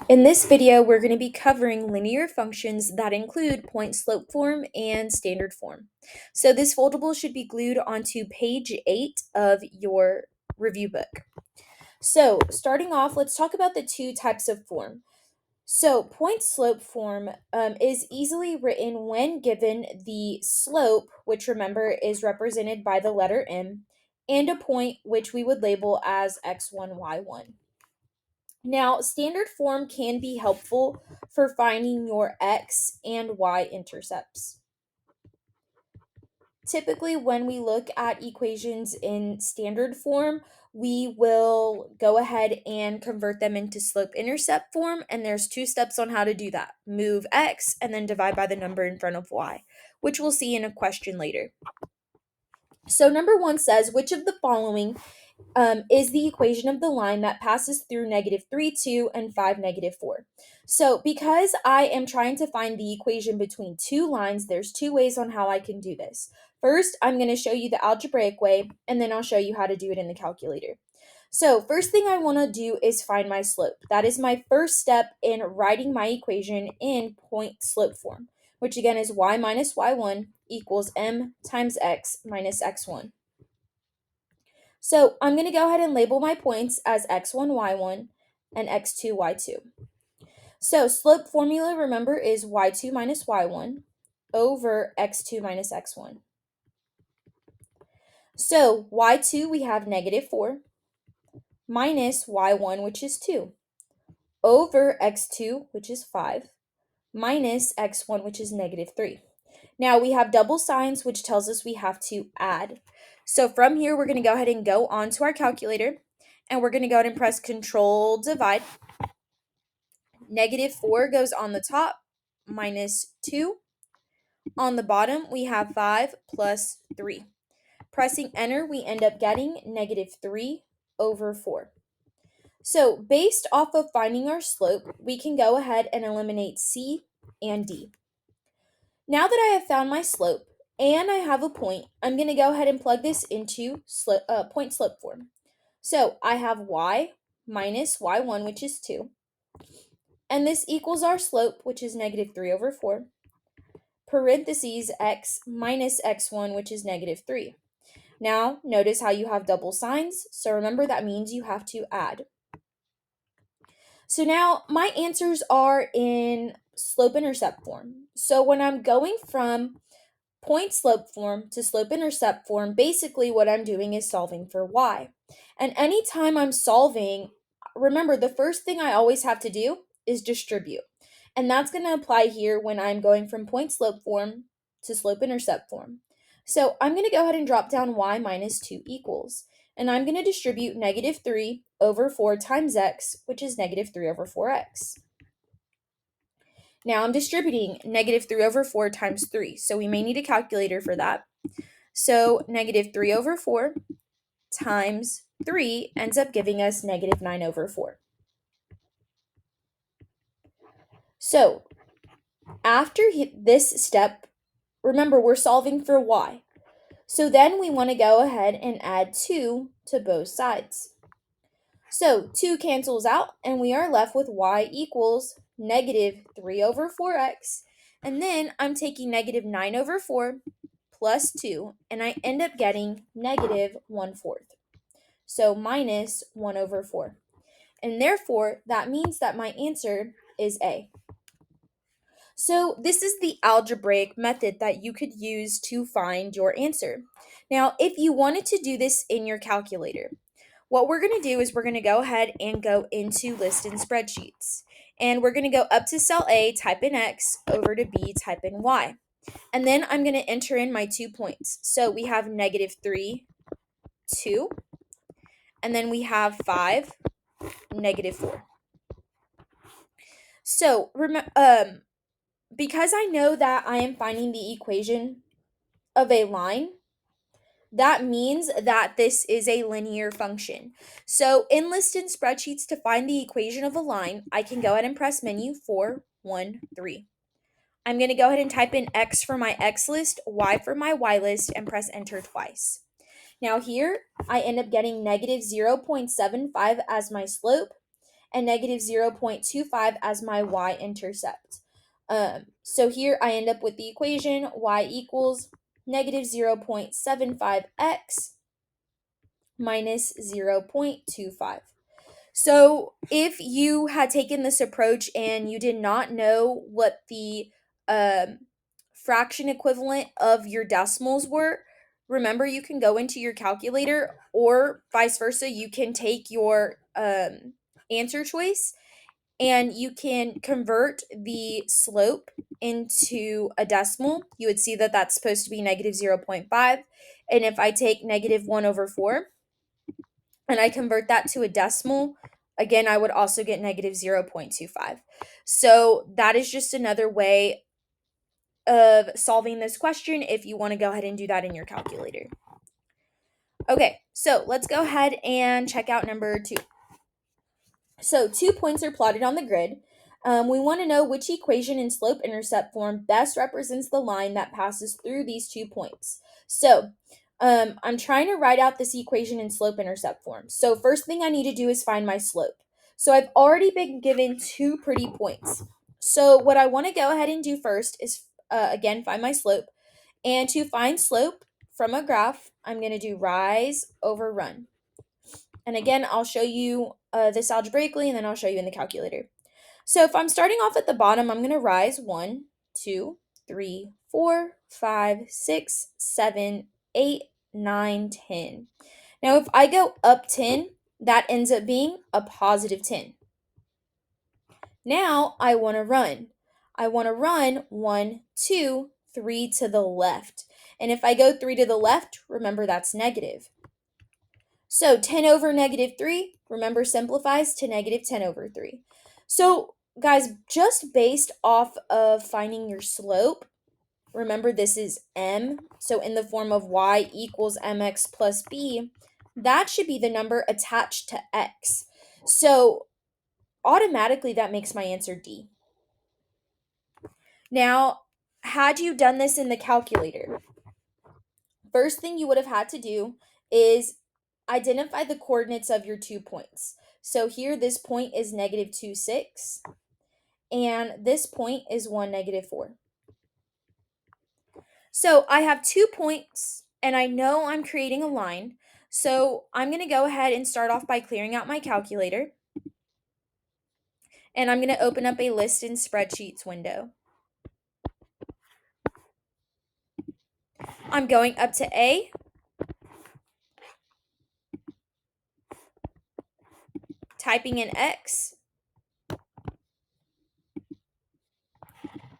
In this video, we're going to be covering linear functions that include point-slope form and standard form. So this foldable should be glued onto page 8 of your review book. So starting off, let's talk about the two types of form. So point-slope form is easily written when given the slope, which remember is represented by the letter M, and a point which we would label as x1, y1. Now, standard form can be helpful for finding your x and y intercepts. Typically, when we look at equations in standard form, we will go ahead and convert them into slope-intercept form, and there's two steps on how to do that. Move x and then divide by the number in front of y, which we'll see in a question later. So number 1 says, which of the following is the equation of the line that passes through -3, 2, and 5, -4. So because I am trying to find the equation between two lines, there's two ways on how I can do this. First, I'm going to show you the algebraic way, and then I'll show you how to do it in the calculator. So first thing I want to do is find my slope. That is my first step in writing my equation in point-slope form, which again is y minus y1 equals m times x minus x1. So I'm going to go ahead and label my points as x1, y1, and x2, y2. So slope formula, remember, is y2 minus y1 over x2 minus x1. So y2, we have -4, minus y1, which is 2, over x2, which is 5, minus x1, which is -3. Now we have double signs, which tells us we have to add. So from here, we're going to go ahead and go on to our calculator, and we're going to go ahead and press Control Divide. -4 goes on the top, minus 2. On the bottom, we have 5 plus 3. Pressing enter, we end up getting -3 over 4. So based off of finding our slope, we can go ahead and eliminate C and D. Now that I have found my slope and I have a point, I'm going to go ahead and plug this into point-slope form. So I have y minus y1, which is 2. And this equals our slope, which is -3 over 4, parentheses x minus x1, which is -3. Now, notice how you have double signs, so remember that means you have to add. So now my answers are in slope-intercept form. So when I'm going from point-slope form to slope-intercept form, basically what I'm doing is solving for y. And anytime I'm solving, remember the first thing I always have to do is distribute. And that's going to apply here when I'm going from point-slope form to slope-intercept form. So I'm going to go ahead and drop down y minus 2 equals. And I'm going to distribute -3 over 4 times x, which is -3 over 4x. Now I'm distributing -3 over 4 times 3, so we may need a calculator for that. So -3 over 4 times 3 ends up giving us -9 over 4. So after this step, remember we're solving for y. So then we want to go ahead and add 2 to both sides. So 2 cancels out, and we are left with y equals -3 over 4x. And then I'm taking -9 over 4 plus 2, and I end up getting -1/4. So minus 1 over 4. And therefore, that means that my answer is A. So this is the algebraic method that you could use to find your answer. Now, if you wanted to do this in your calculator, what we're going to do is we're going to go ahead and go into list and spreadsheets. And we're going to go up to cell A, type in X, over to B, type in Y. And then I'm going to enter in my 2 points. So we have -3, 2, and then we have 5, -4. So because I know that I am finding the equation of a line, that means that this is a linear function. So in list and spreadsheets, to find the equation of a line, I can go ahead and press menu 4, 1, 3. I'm going to go ahead and type in X for my X list, Y for my Y list, and press enter twice. Now here, I end up getting -0.75 as my slope, and negative 0.25 as my y-intercept. So here I end up with the equation y equals negative 0.75x minus 0.25. So if you had taken this approach and you did not know what the um, fraction equivalent of your decimals were, remember you can go into your calculator, or vice versa, you can take your answer choice and you can convert the slope into a decimal. You would see that that's supposed to be negative 0.5. And if I take negative 1 over 4 and I convert that to a decimal, again, I would also get negative 0.25. So that is just another way of solving this question if you want to go ahead and do that in your calculator. Okay, so let's go ahead and check out number 2. So 2 points are plotted on the grid. We want to know which equation in slope-intercept form best represents the line that passes through these 2 points. So I'm trying to write out this equation in slope-intercept form. So first thing I need to do is find my slope. So I've already been given 2 pretty points. So what I want to go ahead and do first is, again, find my slope. And to find slope from a graph, I'm going to do rise over run. And again, I'll show you this algebraically, and then I'll show you in the calculator. So if I'm starting off at the bottom, I'm going to rise 1, 2, 3, 4, 5, 6, 7, 8, 9, 10. Now if I go up 10, that ends up being a positive 10. Now I want to run. I want to run 1, 2, 3 to the left. And if I go 3 to the left, remember that's negative. So 10 over negative 3, remember, simplifies to negative 10 over 3. So guys, just based off of finding your slope, remember this is m, so in the form of y equals mx plus b, that should be the number attached to x. So automatically that makes my answer D. Now, had you done this in the calculator, first thing you would have had to do is identify the coordinates of your 2 points. So here, this point is negative 2, 6, and this point is 1, negative 4. So I have 2 points, and I know I'm creating a line. So I'm going to go ahead and start off by clearing out my calculator. And I'm going to open up a list in spreadsheets window. I'm going up to A, typing in X,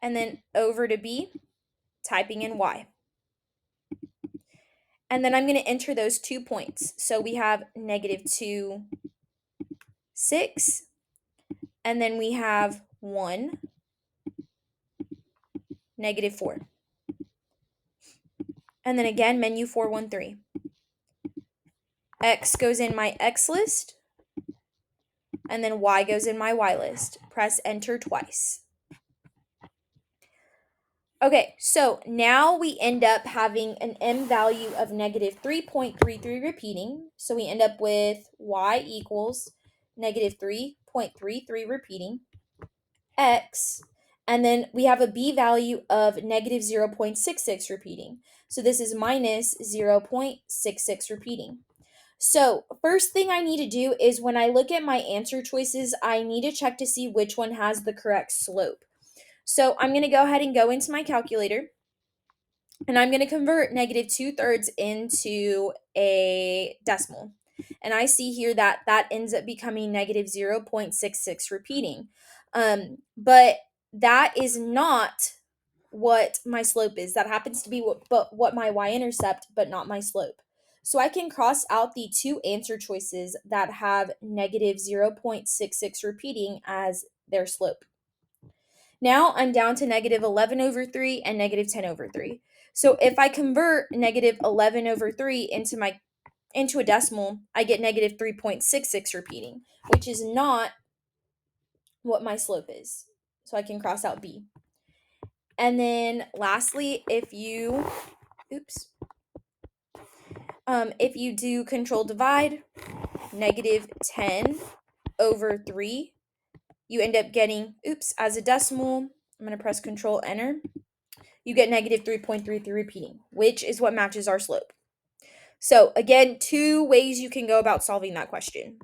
and then over to B, typing in Y. And then I'm going to enter those 2 points. So we have negative 2, 6, and then we have 1, negative 4. And then again, menu 413. X goes in my X list, and then Y goes in my Y list. Press enter twice. Okay, so now we end up having an m value of negative 3.33 repeating. So we end up with y equals negative 3.33 repeating, x, and then we have a b value of negative 0.66 repeating. So this is minus 0.66 repeating. So first thing I need to do is when I look at my answer choices, I need to check to see which one has the correct slope. So I'm going to go ahead and go into my calculator, and I'm going to convert negative 2/3 into a decimal. And I see here that that ends up becoming negative 0.66 repeating. But that is not what my slope is. That happens to be what my y-intercept, but not my slope. So I can cross out the 2 answer choices that have negative 0.66 repeating as their slope. Now I'm down to negative 11 over 3 and negative 10 over 3. So if I convert negative 11 over 3 into a decimal, I get negative 3.66 repeating, which is not what my slope is. So I can cross out B. And then lastly, if you do control divide, negative 10 over 3, you end up getting, as a decimal, I'm going to press Control Enter. You get negative 3.33 repeating, which is what matches our slope. So again, 2 ways you can go about solving that question.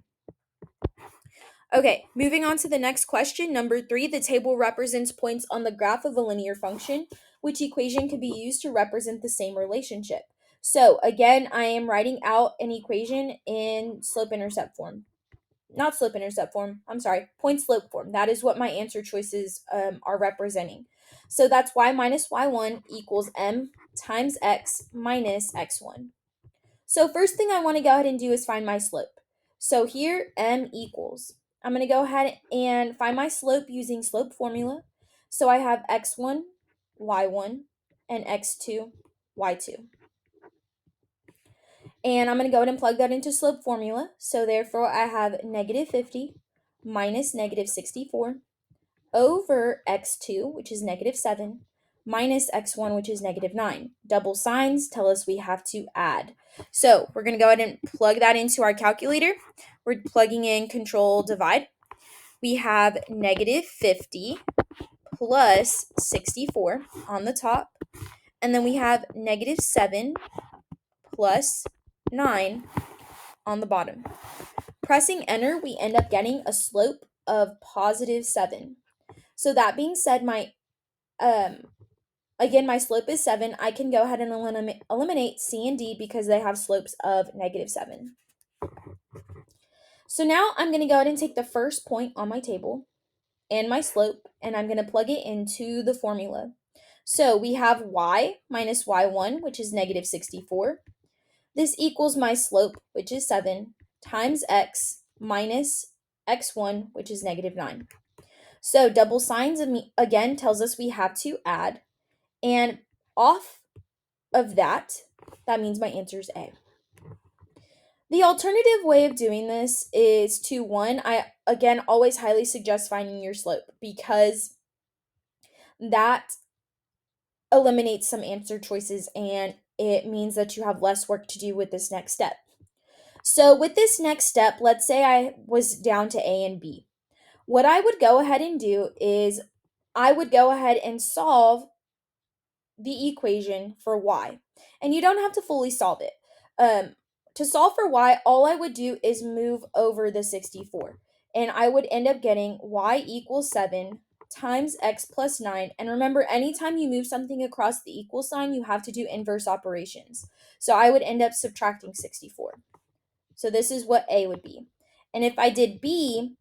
Okay, moving on to the next question, number 3. The table represents points on the graph of a linear function. Which equation can be used to represent the same relationship? So again, I am writing out an equation in slope-intercept form. Not slope-intercept form, I'm sorry, point-slope form. That is what my answer choices are representing. So that's y minus y1 equals m times x minus x1. So first thing I want to go ahead and do is find my slope. So here, m equals. I'm going to go ahead and find my slope using slope formula. So I have x1, y1, and x2, y2. And I'm going to go ahead and plug that into slope formula. So therefore, I have negative 50 minus negative 64 over x2, which is negative 7, minus x1, which is negative 9. Double signs tell us we have to add. So we're going to go ahead and plug that into our calculator. We're plugging in Control Divide. We have negative 50 plus 64 on the top. And then we have negative 7 plus 9 on the bottom. Pressing enter, we end up getting a slope of positive 7. So that being said, my slope is 7. I can go ahead and eliminate C and D because they have slopes of negative 7. So now I'm going to go ahead and take the first point on my table and my slope, and I'm going to plug it into the formula. So we have y minus y1, which is negative 64. This equals my slope, which is 7, times x minus x1, which is negative 9. So double signs again tells us we have to add. And off of that means my answer is A. The alternative way of doing this is to, one, I again always highly suggest finding your slope because that eliminates some answer choices and it means that you have less work to do with this next step. So with this next step, let's say I was down to A and B. What I would go ahead and do is I would go ahead and solve the equation for y. And you don't have to fully solve it. To solve for y, all I would do is move over the 64. And I would end up getting y equals 7 times x plus 9. And remember, anytime you move something across the equal sign, you have to do inverse operations. So I would end up subtracting 64. So this is what A would be. And if I did B,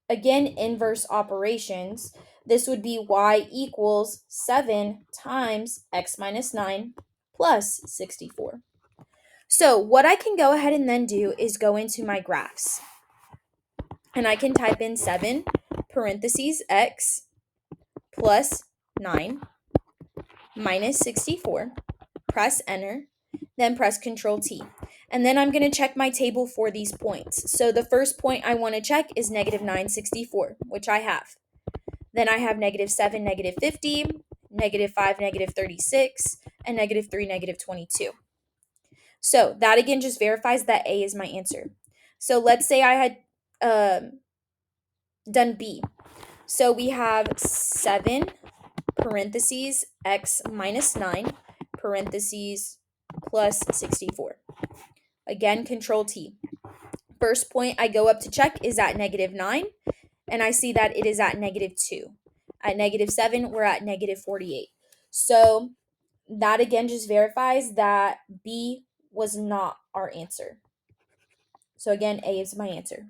again, inverse operations, this would be y equals 7 times x minus 9 plus 64. So what I can go ahead and then do is go into my graphs. And I can type in 7 parentheses x plus 9 minus 64. Press enter, then press Control T. And then I'm going to check my table for these points. So the first point I want to check is negative 964, which I have. Then I have negative 7, negative 50, negative 5, negative 36, and negative 3, negative 22. So that again just verifies that A is my answer. So let's say I had done B. So we have 7 parentheses x minus 9 parentheses plus 64. Again, Control T. First point I go up to check is at negative 9, and I see that it is at negative 2. At negative 7, we're at negative 48. So that again just verifies that B was not our answer. So again, A is my answer.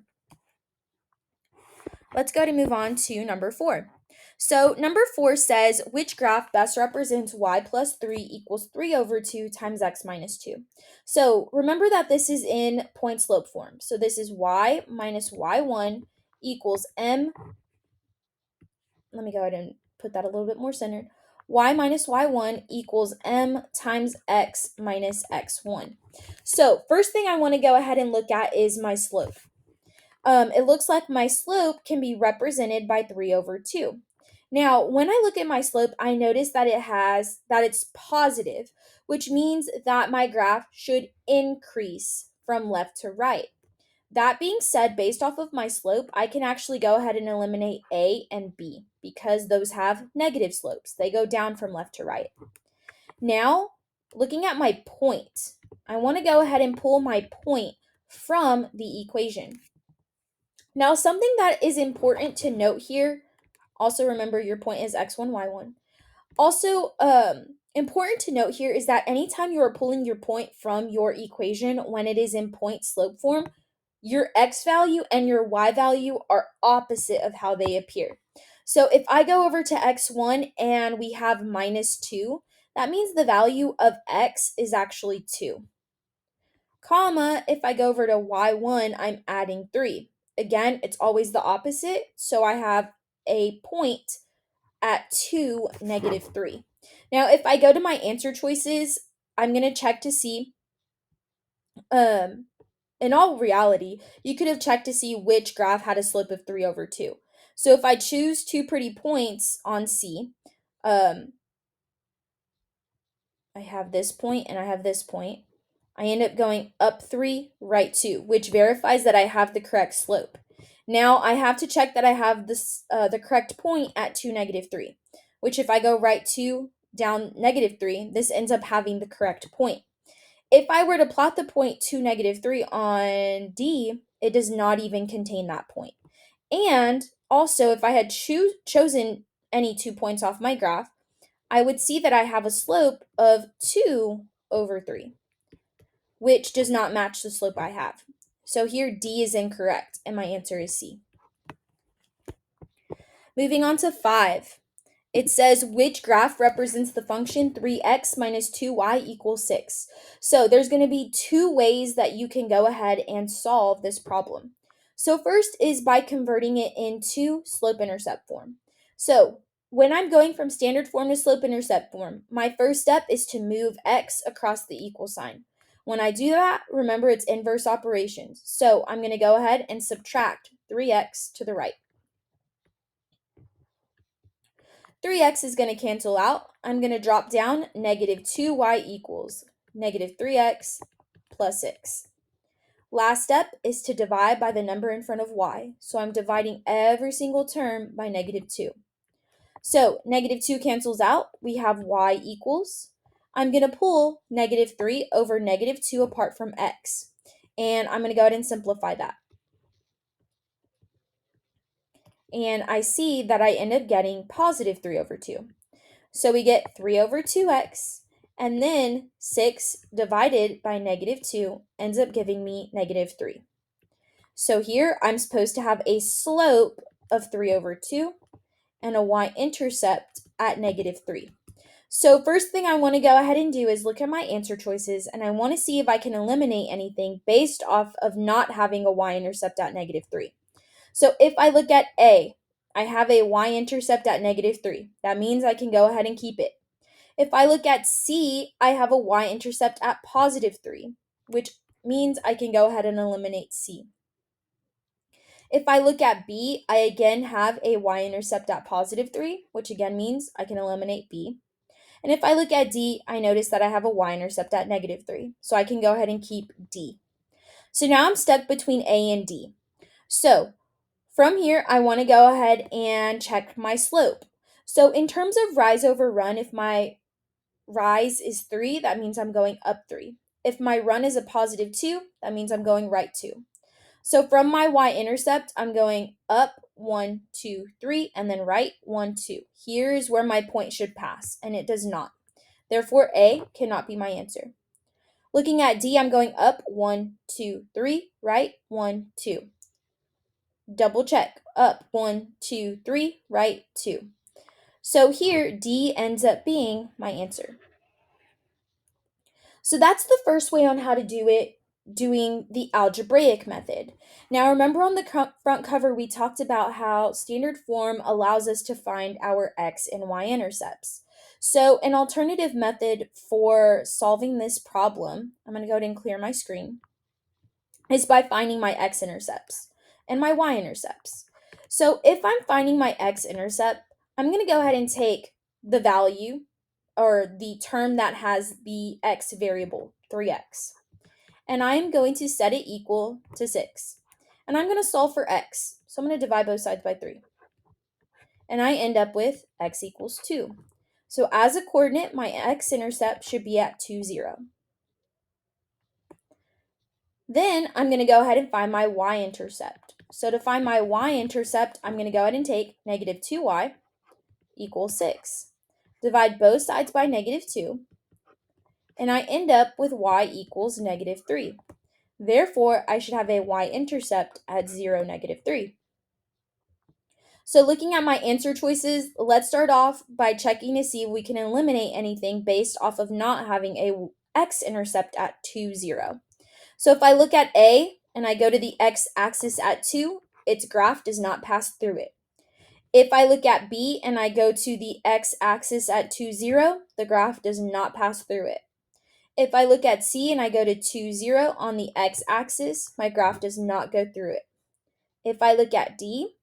Let's go to move on to number 4. So number 4 says, which graph best represents y plus 3 equals 3 over 2 times x minus 2? So remember that this is in point slope form. So this is y minus y1 equals m. Let me go ahead and put that a little bit more centered. Y minus y1 equals m times x minus x1. So first thing I want to go ahead and look at is my slope. It looks like my slope can be represented by 3 over 2. Now, when I look at my slope, I notice that it's positive, which means that my graph should increase from left to right. that being said, based off of my slope, I can actually go ahead and eliminate A and B because those have negative slopes. They go down from left to right. Now, looking at my point, I want to go ahead and pull my point from the equation. Now, something that is important to note here, also remember your point is x1, y1. Also, important to note here is that anytime you are pulling your point from your equation when it is in point slope form, your x value and your y value are opposite of how they appear. So if I go over to x1 and we have minus 2, that means the value of x is actually 2. Comma, if I go over to y1, I'm adding 3. Again, it's always the opposite, so I have a point at 2, negative 3. Now, if I go to my answer choices, I'm going to check to see, in all reality, you could have checked to see which graph had a slope of 3 over 2. So if I choose two pretty points on C, I have this point and I have this point. I end up going up 3, right 2, which verifies that I have the correct slope. Now I have to check that I have this the correct point at 2, negative 3, which if I go right 2, down negative 3, this ends up having the correct point. If I were to plot the point 2, negative 3 on D, it does not even contain that point. And also, if I had chosen any 2 points off my graph, I would see that I have a slope of 2 over 3, which does not match the slope I have. So here D is incorrect, and my answer is C. Moving on to 5. It says which graph represents the function 3x minus 2y equals 6. So there's going to be two ways that you can go ahead and solve this problem. So first is by converting it into slope-intercept form. So when I'm going from standard form to slope-intercept form, my first step is to move x across the equal sign. When I do that, remember it's inverse operations. So I'm going to go ahead and subtract 3x to the right. 3x is going to cancel out. I'm going to drop down negative 2y equals negative 3x plus 6. Last step is to divide by the number in front of y. So I'm dividing every single term by negative 2. So negative 2 cancels out. We have y equals. I'm going to pull negative 3 over negative 2 apart from x. And I'm going to go ahead and simplify that. And I see that I end up getting positive 3 over 2. So we get 3 over 2x, and then 6 divided by negative 2 ends up giving me negative 3. So here I'm supposed to have a slope of 3 over 2 and a y-intercept at negative 3. So first thing I want to go ahead and do is look at my answer choices, and I want to see if I can eliminate anything based off of not having a y-intercept at negative 3. So if I look at A, I have a y-intercept at negative 3. That means I can go ahead and keep it. If I look at C, I have a y-intercept at positive 3, which means I can go ahead and eliminate C. If I look at B, I again have a y-intercept at positive 3, which again means I can eliminate B. And if I look at D, I notice that I have a y-intercept at negative 3, so I can go ahead and keep D. So now I'm stuck between A and D. So from here, I want to go ahead and check my slope. So in terms of rise over run, if my rise is 3, that means I'm going up 3. If my run is a positive 2, that means I'm going right 2. So from my y-intercept, I'm going up 1, 2, 3, and then right 1, 2. Here's where my point should pass, and it does not. Therefore, A cannot be my answer. Looking at D, I'm going up 1, 2, 3, right 1, 2. Double check. Up 1, 2, 3, right 2. So here, D ends up being my answer. So that's the first way on how to do it, doing the algebraic method. Now remember on the front cover we talked about how standard form allows us to find our x and y intercepts. So an alternative method for solving this problem, I'm going to go ahead and clear my screen, is by finding my x-intercepts and my y-intercepts. So if I'm finding my x-intercept, I'm going to go ahead and take the value or the term that has the x variable, 3x, and I'm going to set it equal to 6. And I'm going to solve for x. So I'm going to divide both sides by 3. And I end up with x equals 2. So as a coordinate, my x-intercept should be at 2, 0. Then I'm going to go ahead and find my y-intercept. So to find my y-intercept, I'm going to go ahead and take negative 2y equals 6. Divide both sides by negative 2. And I end up with y equals negative 3. Therefore, I should have a y-intercept at 0, negative 3. So looking at my answer choices, let's start off by checking to see if we can eliminate anything based off of not having a x-intercept at 2, 0. So if I look at A and I go to the x-axis at 2, its graph does not pass through it. If I look at B and I go to the x-axis at 2, 0, the graph does not pass through it. If I look at C and I go to 2, 0 on the x-axis, my graph does not go through it. If I look at D,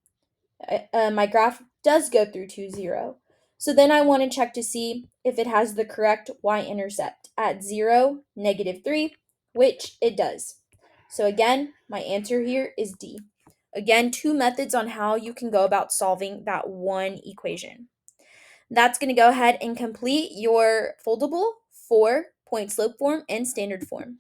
my graph does go through 2, 0. So then I want to check to see if it has the correct y-intercept at 0, negative 3, which it does. So again, my answer here is D. Again, 2 methods on how you can go about solving that one equation. That's going to go ahead and complete your foldable 4-point slope form and standard form.